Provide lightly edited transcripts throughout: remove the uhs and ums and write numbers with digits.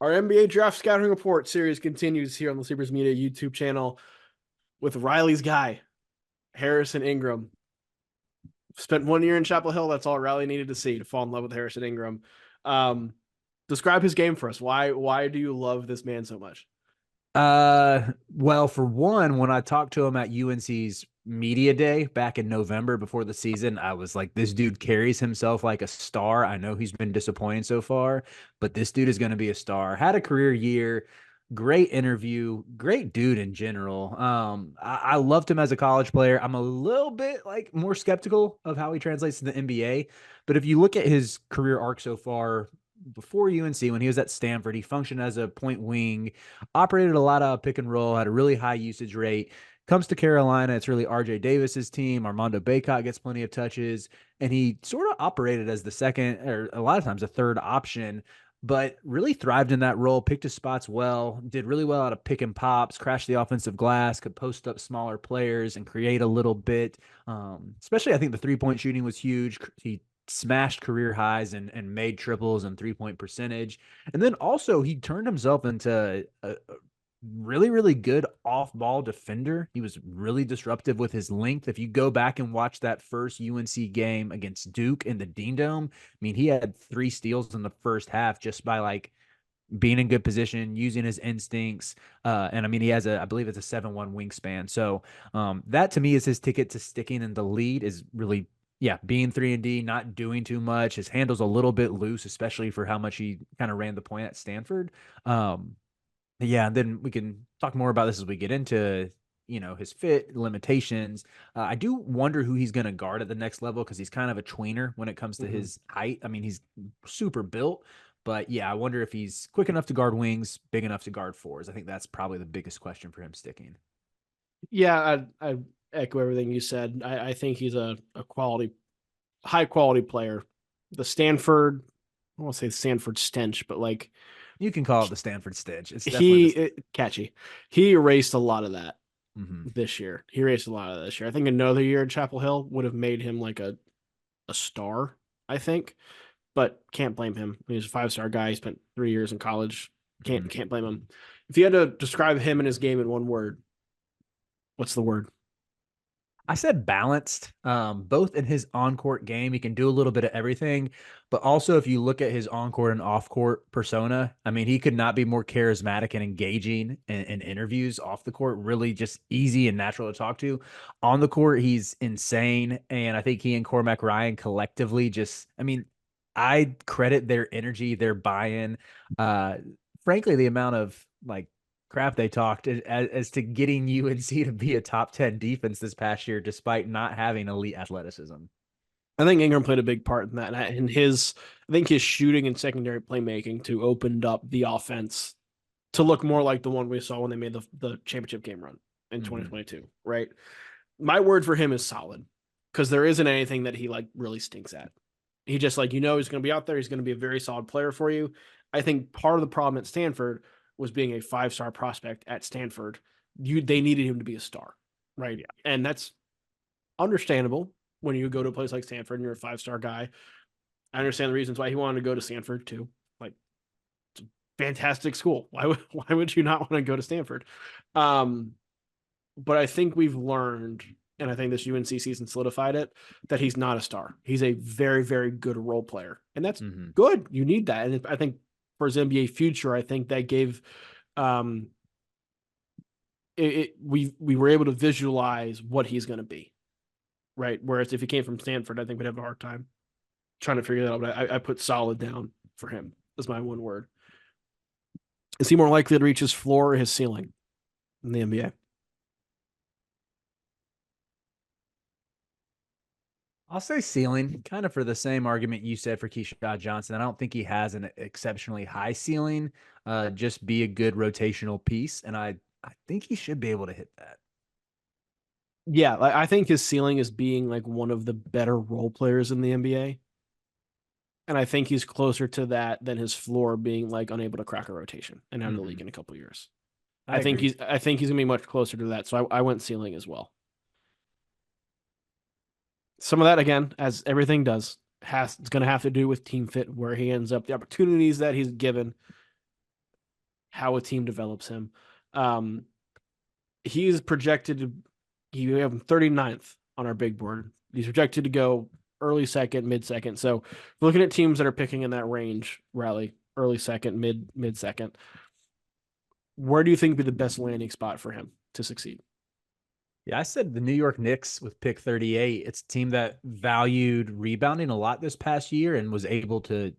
Our NBA Draft Scouting Report series continues here on the Sleepers Media YouTube channel with Riley's guy, Harrison Ingram. Spent 1 year in Chapel Hill. That's all Riley needed to see to fall in love with Harrison Ingram. Describe his game for us. Why do you love this man so much? Well, for one, when I talked to him at UNC's media day back in November before the season, I was like, this dude carries himself like a star. I know he's been disappointing so far, but this dude is going to be a star. Had a career year, great interview, great dude in general. I loved him as a college player. I'm a little bit like more skeptical of how he translates to the NBA, but if you look at his career arc so far, before UNC, when he was at Stanford, he functioned as a point wing, operated a lot of pick and roll, had a really high usage rate. Comes to Carolina, it's really RJ Davis's team. Armando Bacot gets plenty of touches, and he sort of operated as the second, or a lot of times a third option, but really thrived in that role, picked his spots well, did really well out of pick and pops, crashed the offensive glass, could post up smaller players and create a little bit. Especially, I think the 3-point shooting was huge. He smashed career highs and made triples and 3-point percentage. And then also he turned himself into a really, really good off ball defender. He was really disruptive with his length. If you go back and watch that first UNC game against Duke in the Dean Dome, I mean, he had 3 steals in the first half just by like being in good position, using his instincts. And I mean, he has I believe it's a 7'1" wingspan. So that to me is his ticket to sticking in the lead is really, yeah, being 3-and-D, not doing too much. His handle's a little bit loose, especially for how much he kind of ran the point at Stanford. Yeah, and then we can talk more about this as we get into, his fit limitations. I do wonder who he's going to guard at the next level because he's kind of a tweener when it comes to Mm-hmm. his height. I mean, he's super built, but yeah, I wonder if he's quick enough to guard wings, big enough to guard fours. I think that's probably the biggest question for him sticking. Yeah, I echo everything you said. I think he's a high quality player. The Stanford, I won't say Stanford stench, but like You can call it the Stanford stitch. It's definitely he the. catchy. He erased a lot of that Mhm. this year. He erased a lot of this year. I think another year at Chapel Hill would have made him like a star, I think, but can't blame him. He's a 5-star guy. He spent 3 years in college. Mhm. Can't blame him. If you had to describe him and his game in one word, what's the word? I said balanced, both in his on-court game. He can do a little bit of everything, but also if you look at his on-court and off-court persona, I mean, he could not be more charismatic and engaging in interviews. Off the court, really just easy and natural to talk to. On the court, he's insane, and I think he and Cormac Ryan collectively just, I mean, I credit their energy, their buy-in. Uh, Frankly, the amount of like crap they talked as to getting UNC to be a top 10 defense this past year, despite not having elite athleticism. I think Ingram played a big part in that, and I think his shooting and secondary playmaking to opened up the offense to look more like the one we saw when they made the championship game run in Mm-hmm. 2022. Right. My word for him is solid because there isn't anything that he like really stinks at. He just like he's going to be out there. He's going to be a very solid player for you. I think part of the problem at Stanford was being a 5-star prospect at Stanford. They needed him to be a star, right? Yeah, And that's understandable when you go to a place like Stanford and you're a 5-star guy. I understand the reasons why he wanted to go to Stanford too. Like, it's a fantastic school. Why would you not want to go to Stanford? Um, but I think we've learned, and I think this UNC season solidified it, that he's not a star. He's a very, very good role player, and that's mm-hmm. good. You need that, and I think for his NBA future, I think that gave um, we were able to visualize what he's going to be, right? Whereas if he came from Stanford, I think we'd have a hard time trying to figure that out. But I put solid down for him. That's my one word. Is he more likely to reach his floor or his ceiling in the NBA? I'll say ceiling, kind of for the same argument you said for Keyshawn Johnson. I don't think he has an exceptionally high ceiling. Just be a good rotational piece, and I think he should be able to hit that. Yeah, I think his ceiling is being like one of the better role players in the NBA. And I think he's closer to that than his floor being like unable to crack a rotation and out of the Mm-hmm. league in a couple years. I agree. I think he's gonna be much closer to that. So I went ceiling as well. Some of that again, as everything does, has it's gonna have to do with team fit, where he ends up, the opportunities that he's given. how a team develops him. Um, he's projected to, you have him 39th on our big board. He's projected to go early second, mid second. So looking at teams that are picking in that range, Riley, early second, mid second, where do you think would be the best landing spot for him to succeed? Yeah, I said the New York Knicks with pick 38. It's a team that valued rebounding a lot this past year and was able to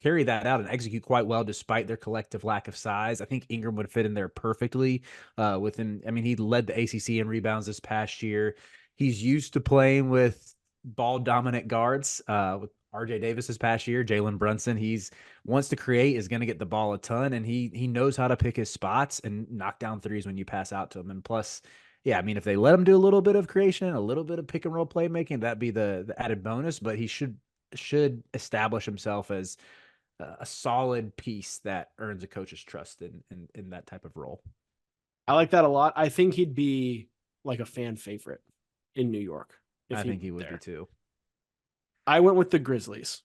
carry that out and execute quite well despite their collective lack of size. I think Ingram would fit in there perfectly. I mean, he led the ACC in rebounds this past year. He's used to playing with ball dominant guards. With RJ Davis this past year, Jalen Brunson, he's wants to create, is going to get the ball a ton, and he knows how to pick his spots and knock down threes when you pass out to him. And plus, yeah, I mean, if they let him do a little bit of creation, a little bit of pick and roll playmaking, that'd be the added bonus. But he should establish himself as a solid piece that earns a coach's trust in that type of role. I like that a lot. I think he'd be like a fan favorite in New York. I think he would be too. I went with the Grizzlies.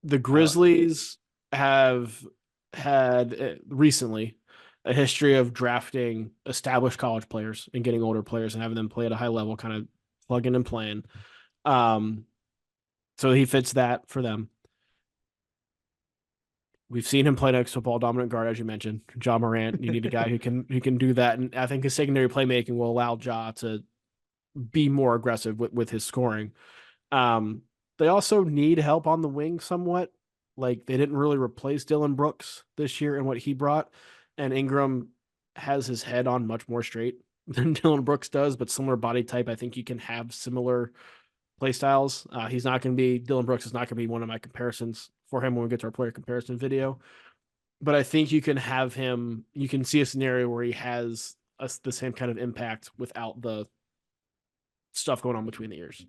The like Grizzlies have had recently a history of drafting established college players and getting older players and having them play at a high level, kind of plugging and playing. So he fits that for them. We've seen him play next to a ball dominant guard, as you mentioned, Ja Morant. You need a guy who can do that, and I think his secondary playmaking will allow Ja to be more aggressive with his scoring. They also need help on the wing somewhat. Like they didn't really replace Dylan Brooks this year and what he brought, and Ingram has his head on much more straight than Dylan Brooks does, but similar body type. I think you can have similar play styles. He's not going to be Dylan Brooks is not going to be one of my comparisons for him when we get to our player comparison video. But I think you can have him. You can see a scenario where he has the same kind of impact without the stuff going on between the ears.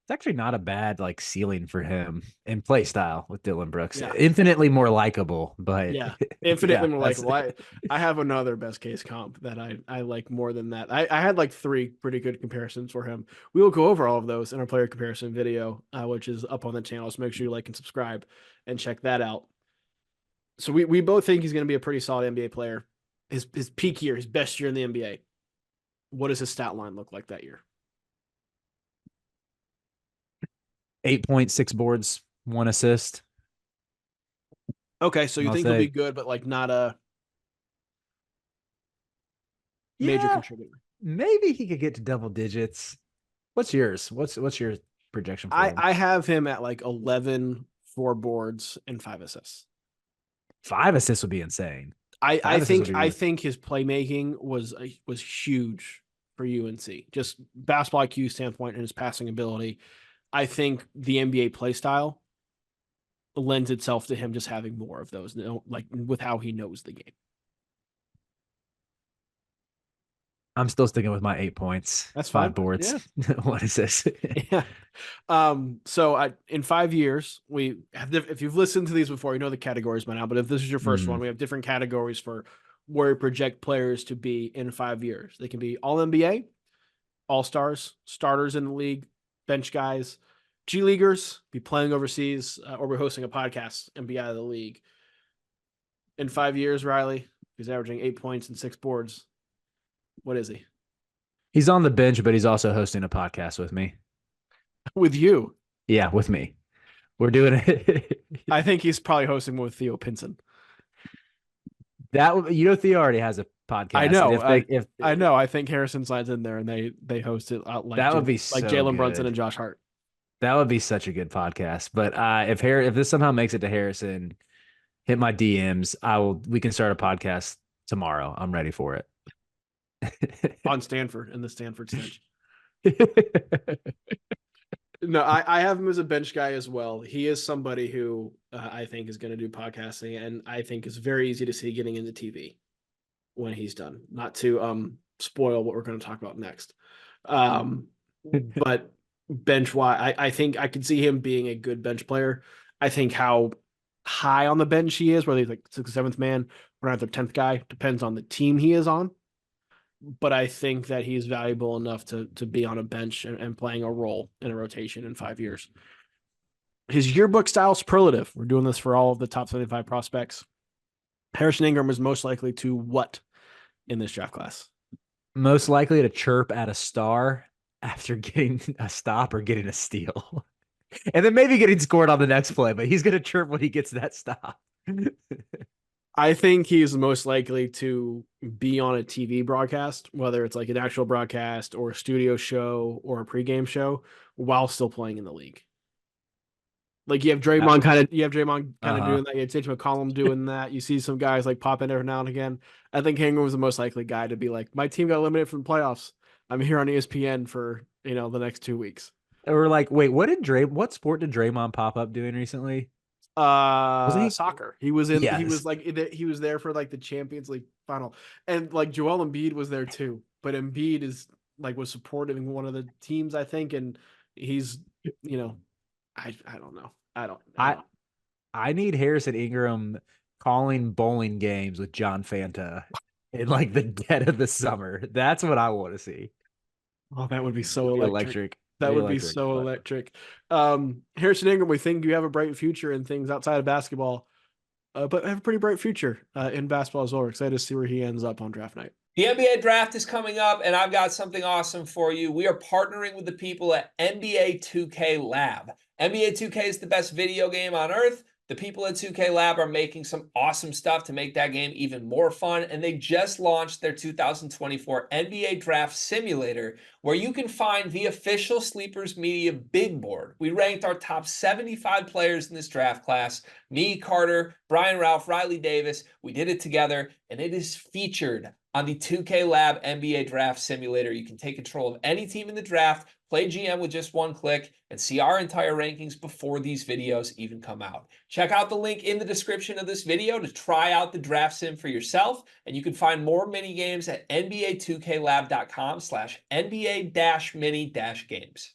It's actually not a bad like ceiling for him in play style with Dylan Brooks. Yeah. Infinitely more likable, but yeah, infinitely yeah, more likable. I have another best case comp that I like more than that. I had like 3 pretty good comparisons for him. We will go over all of those in our player comparison video, which is up on the channel. So make sure you like and subscribe and check that out. So we both think he's going to be a pretty solid NBA player. His peak year, his best year in the NBA. What does his stat line look like that year? 8.6 boards, 1 assist. Okay, so you I'll think he'll be good, but like not a major contributor. Maybe he could get to double digits. What's yours? What's your projection for him? I have him at like 11, 4 boards, and 5 assists. 5 assists would be insane. I think his playmaking was huge for UNC. Just basketball IQ standpoint and his passing ability. I think the NBA play style lends itself to him just having more of those, like with how he knows the game. I'm still sticking with my 8 points. That's 5 fine. boards. Yeah. What is this? Yeah. So in 5 years, we have, if you've listened to these before, you know the categories by now, but if this is your first one, we have different categories for where we project players to be in 5 years. They can be all NBA, all stars, starters in the league, bench guys, G leaguers, be playing overseas, or we're hosting a podcast and be out of the league. In 5 years, Riley, he's averaging 8 points and 6 boards. What is he? He's on the bench, but he's also hosting a podcast with me. With you? Yeah, with me. We're doing it. I think he's probably hosting with Theo Pinson. That Theo already has a podcast. I know. I know. I think Harrison slides in there and they host it out like that would be like Jalen Brunson and Josh Hart. That would be such a good podcast. But if this somehow makes it to Harrison, hit my DMs. We can start a podcast tomorrow. I'm ready for it. On Stanford in the Stanford stench. No, I have him as a bench guy as well. He is somebody who I think is going to do podcasting, and I think is very easy to see getting into TV when he's done. Not to spoil what we're going to talk about next, but bench wise, I think I could see him being a good bench player. I think how high on the bench he is, whether he's like 6th or 7th man or not the 10th guy, depends on the team he is on. But I think that he's valuable enough to be on a bench and playing a role in a rotation in 5 years. His yearbook style superlative, we're doing this for all of the top 75 prospects, Harrison Ingram is most likely to what in this draft class? Most likely to chirp at a star after getting a stop or getting a steal. And then maybe getting scored on the next play, but he's going to chirp when he gets that stop. I think he's most likely to be on a TV broadcast, whether it's like an actual broadcast or a studio show or a pregame show, while still playing in the league. Like you have Draymond kind of Uh-huh. doing that. You have Tate McCollum doing that. You see some guys like pop in every now and again. I think Ingram was the most likely guy to be like, my team got eliminated from the playoffs. I'm here on ESPN for the next 2 weeks. Or like, wait, what sport did Draymond pop up doing recently? Wasn't he? Soccer. He Yes. was like he was there for like the Champions League final, and like Joel Embiid was there too. But Embiid is like was supporting one of the teams, I think, and he's you know, I don't know. I I don't. I need Harrison Ingram calling bowling games with John Fanta in like the dead of the summer. That's what I want to see. Oh, that would be so It'd be electric. electric. That It'd be would be electric. so But electric. Harrison Ingram, we think you have a bright future in things outside of basketball, but have a pretty bright future in basketball as well. We're excited to see where he ends up on draft night. The NBA draft is coming up, and I've got something awesome for you. We are partnering with the people at NBA 2K Lab. NBA 2K is the best video game on earth. The people at 2K Lab are making some awesome stuff to make that game even more fun, and they just launched their 2024 NBA Draft Simulator, where you can find the official Sleepers Media big board. We ranked our top 75 players in this draft class. Me, Carter, Brian Ralph, Riley Davis. We did it together, and it is featured on the 2K Lab NBA Draft Simulator. You can take control of any team in the draft, play GM with just one click, and see our entire rankings before these videos even come out. Check out the link in the description of this video to try out the draft sim for yourself, and you can find more mini games at nba2klab.com/NBA-mini-games.